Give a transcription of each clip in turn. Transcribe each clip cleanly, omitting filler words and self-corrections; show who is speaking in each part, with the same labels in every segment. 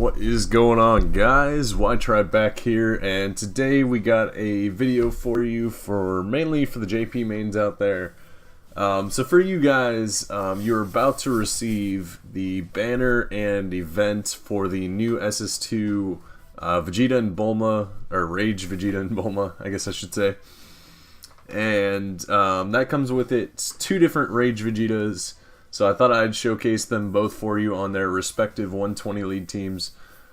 Speaker 1: What is going on, guys? YTRI back here, and today we got a video for you mainly for the JP mains out there. So for you guys, you're about to receive the banner and event for the new SS2 Vegeta and Bulma, or Rage Vegeta and Bulma, I guess I should say. And that comes with it two different Rage Vegetas. So I thought I'd showcase them both for you on their respective 120 lead teams.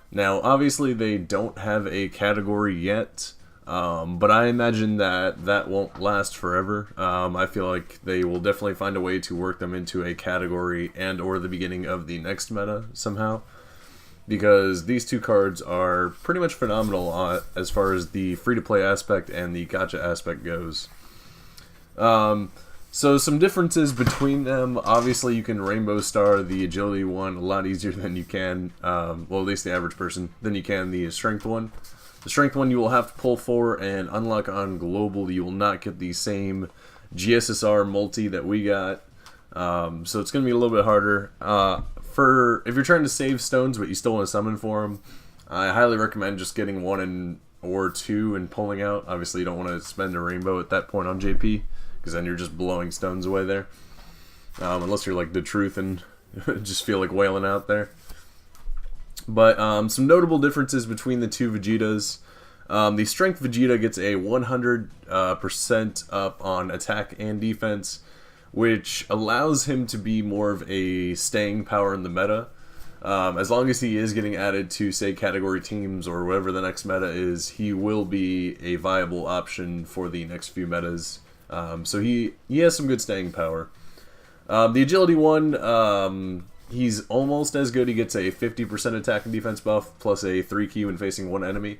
Speaker 1: Now, obviously, they don't have a category yet, but I imagine that won't last forever. I feel like they will definitely find a way to work them into a category and or the beginning of the next meta somehow, because these two cards are pretty much phenomenal as far as the free-to-play aspect and the gacha aspect goes. So some differences between them. Obviously, you can Rainbow Star the Agility one a lot easier than you can, well, at least the average person, than you can the Strength one. The Strength one you will have to pull for and unlock on Global. You will not get the same GSSR multi that we got, so it's going to be a little bit harder. If you're trying to save stones but you still want to summon for them, I highly recommend just getting one or two and pulling out. Obviously, you don't want to spend a Rainbow at that point on JP, because then you're just blowing stones away there. Unless you're like the Truth and just feel like wailing out there. But some notable differences between the two Vegetas. The Strength Vegeta gets a 100% up on attack and defense, which allows him to be more of a staying power in the meta. As long as he is getting added to, say, category teams or whatever the next meta is, he will be a viable option for the next few metas. So he has some good staying power. The Agility one, he's almost as good. He gets a 50% attack and defense buff, plus a 3 when facing one enemy.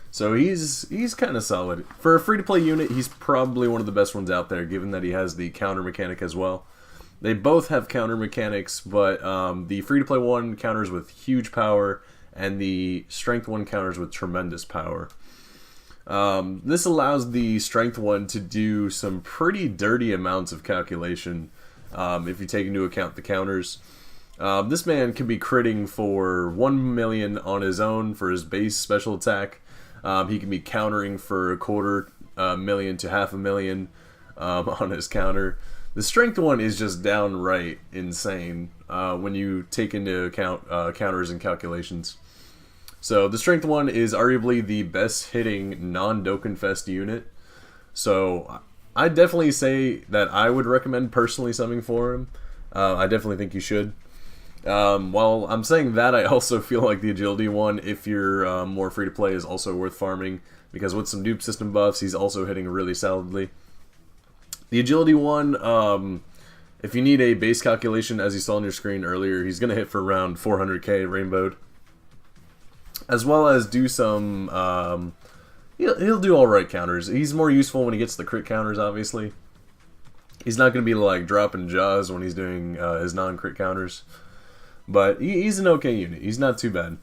Speaker 1: So he's kind of solid. For a free-to-play unit, he's probably one of the best ones out there, given that he has the counter mechanic as well. They both have counter mechanics, but the free-to-play one counters with huge power, and the Strength one counters with tremendous power. This allows the Strength one to do some pretty dirty amounts of calculation if you take into account the counters. This man can be critting for 1 million on his own for his base special attack. He can be countering for 250,000 to 500,000 on his counter. The Strength one is just downright insane when you take into account counters and calculations. So the Strength one is arguably the best hitting non-dokkanfest unit. So I definitely say that I would recommend personally summoning for him. I definitely think you should. While I'm saying that, I also feel like the Agility one, if you're more free to play, is also worth farming, because with some dupe system buffs, he's also hitting really solidly. The Agility one, if you need a base calculation, as you saw on your screen earlier, he's going to hit for around 400k rainbowed. As well as do some, he'll do alright counters. He's more useful when he gets the crit counters, obviously. He's not going to be like dropping jaws when he's doing his non-crit counters. But he's an okay unit. He's not too bad.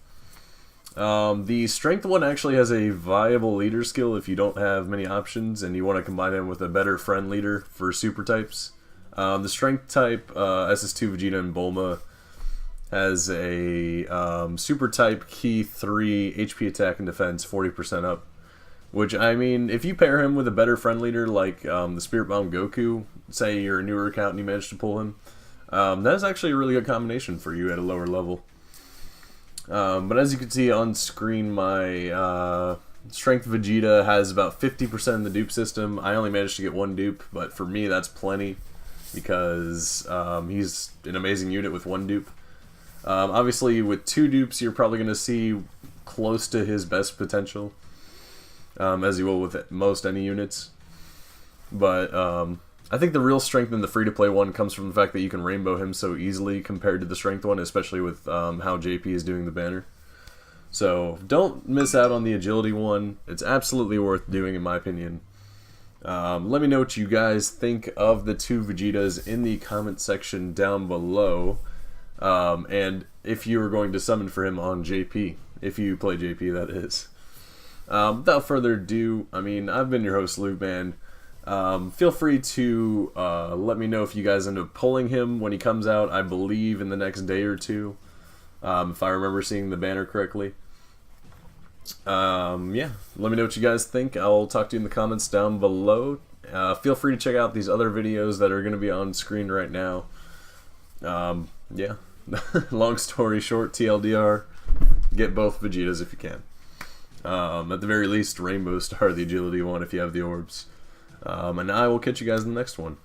Speaker 1: The Strength one actually has a viable leader skill if you don't have many options and you want to combine him with a better friend leader for super types. The Strength type, SS2 Vegeta and Bulma, has a super type key 3 HP attack and defense 40% up, which, I mean, if you pair him with a better friend leader like the Spirit Bomb Goku, say you're a newer account and you manage to pull him, that is actually a really good combination for you at a lower level. But as you can see on screen, my Strength Vegeta has about 50% in the dupe system. I only managed to get one dupe, but for me that's plenty, because he's an amazing unit with one dupe. Obviously, with two dupes, you're probably going to see close to his best potential, as you will with most any units. But I think the real strength in the free-to-play one comes from the fact that you can rainbow him so easily compared to the Strength one, especially with how JP is doing the banner. So don't miss out on the Agility one. It's absolutely worth doing, in my opinion. Let me know what you guys think of the two Vegetas in the comment section down below. And if you were going to summon for him on JP, if you play JP, that is. Without further ado, I mean, I've been your host, Luke, man. Feel free to let me know if you guys end up pulling him when he comes out, I believe in the next day or two. if I remember seeing the banner correctly. Yeah, let me know what you guys think. I'll talk to you in the comments down below. Feel free to check out these other videos that are going to be on screen right now. Yeah, long story short, TLDR, get both Vegetas if you can. At the very least, Rainbow Star, the agility one, if you have the orbs. And I will catch you guys in the next one.